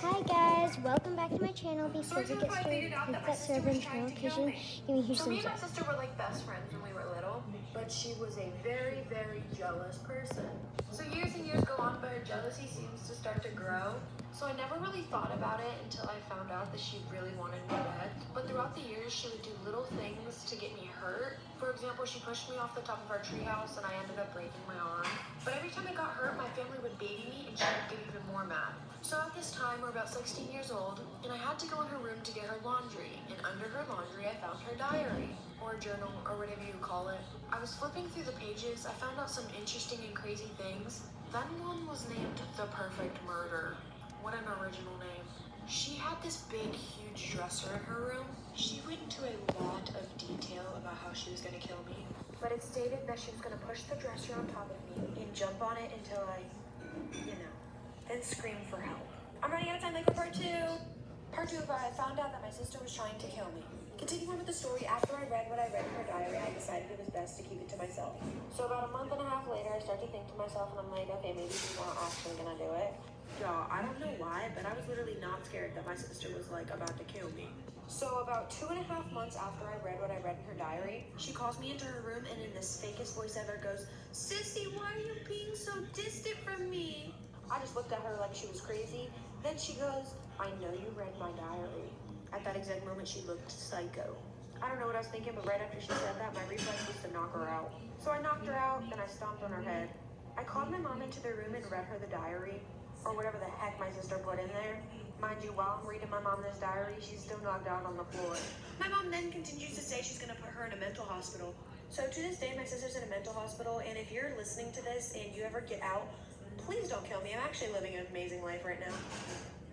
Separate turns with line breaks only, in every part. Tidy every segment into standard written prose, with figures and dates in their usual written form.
Hi guys, welcome back to my channel. Before we get started, hit that sub and notification. Give me a huge
So me
thumbs
and my
up.
sister were like best friends when we were little, but she was a very, very jealous person. So years and years go on, but her jealousy seems to start to grow. So I never really thought about it until I found out that she really wanted me dead. But throughout the years, she would do little things to get me hurt. For example, she pushed me off the top of our treehouse and I ended up breaking my arm. But every time I got hurt, my family would baby me and she would get even more mad. So at this time, we're about 16 years old, and I had to go in her room to get her laundry. And under her laundry, I found her diary, or journal, or whatever you call it. I was flipping through the pages, I found out some interesting and crazy things. Then one was named The Perfect Murder. What an original name. She had this big, huge dresser in her room. She went into a lot of detail about how she was going to kill me. But it stated that she was going to push the dresser on top of me and jump on it until I, then scream for help. I'm running out of time, like for part two. Part two, I found out that my sister was trying to kill me. Continuing on with the story, after I read what I read in her diary, I decided it was best to keep it to myself. So about a month and a half later, I start to think to myself, and I'm like, okay, maybe she's not actually gonna do it. Y'all, I don't know why, but I was literally not scared that my sister was like about to kill me. So about 2.5 months after I read what I read in her diary, she calls me into her room and in this fakest voice ever goes, "Sissy, why are you being so distant from me?" I just looked at her like she was crazy. Then she goes, "I know you read my diary." At that exact moment, she looked psycho. I don't know what I was thinking, but right after she said that, my reflex was to knock her out. So I knocked her out, then I stomped on her head. I called my mom into the room and read her the diary, or whatever the heck my sister put in there. Mind you, while I'm reading my mom this diary, she's still knocked out on the floor. My mom then continues to say she's gonna put her in a mental hospital. So to this day, my sister's in a mental hospital, and if you're listening to this and you ever get out, please don't kill me. I'm actually living an amazing life right now.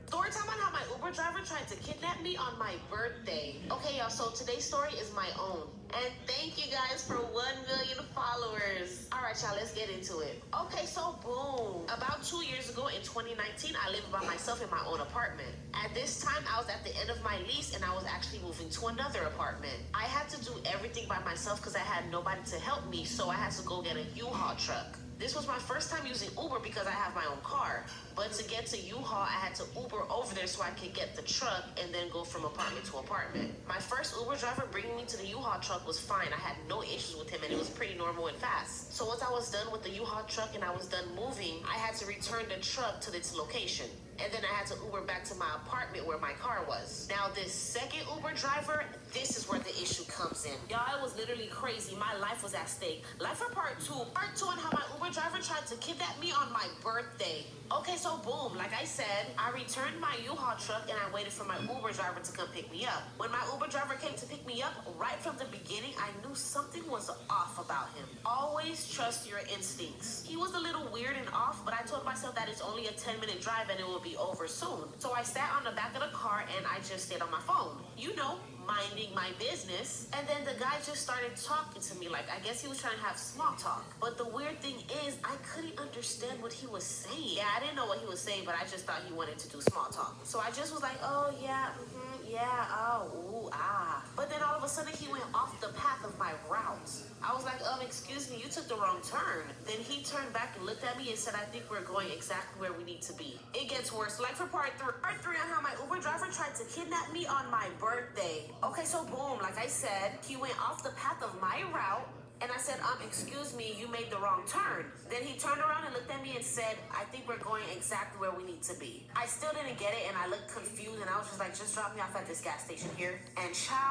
Story time on how my Uber driver tried to kidnap me on my birthday. Okay, y'all, so today's story is my own. And thank you guys for 1 million followers. All right, y'all, let's get into it. Okay, so boom. About 2 years ago in 2019, I lived by myself in my own apartment. At this time, I was at the end of my lease and I was actually moving to another apartment. I had to do everything by myself because I had nobody to help me, so I had to go get a U-Haul truck. This was my first time using Uber because I have my own car. But to get to U-Haul, I had to Uber over there so I could get the truck and then go from apartment to apartment. My first Uber driver bringing me to the U-Haul truck was fine. I had no issues with him and it was pretty normal and fast. So once I was done with the U-Haul truck and I was done moving, I had to return the truck to its location. And then I had to Uber back to my apartment where my car was. Now this second Uber driver, this is where the issue comes in. Y'all, it was literally crazy. My life was at stake. Life for part two. Part two on how my Uber driver tried to kidnap me on my birthday. Okay, so boom, like I said, I returned my U-Haul truck and I waited for my Uber driver to come pick me up. When my Uber driver came to pick me up, right from the beginning, I knew something was off about him. Always trust your instincts. He was a little weird and off, but I told myself that it's only a 10-minute drive and it will be over soon. So I sat on the back of the car and I just stayed on my phone. You know, minding my business. And then the guy just started talking to me, like I guess he was trying to have small talk. But the weird thing is I couldn't understand what he was saying. Yeah, I didn't know what he was saying, but I just thought he wanted to do small talk. So I just was like, oh yeah, yeah, oh, ooh, ah. But then all of a sudden he went off the path of my route. I was like, excuse me, you took the wrong turn. Then he turned back and looked at me and said, I think we're going exactly where we need to be. It gets worse. Like for part three. Part three on how my Uber driver tried to kidnap me on my birthday. Okay, so boom, like I said, he went off the path of my route. And I said, excuse me, you made the wrong turn. Then he turned around and looked at me and said, I think we're going exactly where we need to be. I still didn't get it and I looked confused and I was just like, just drop me off at this gas station here. And ciao.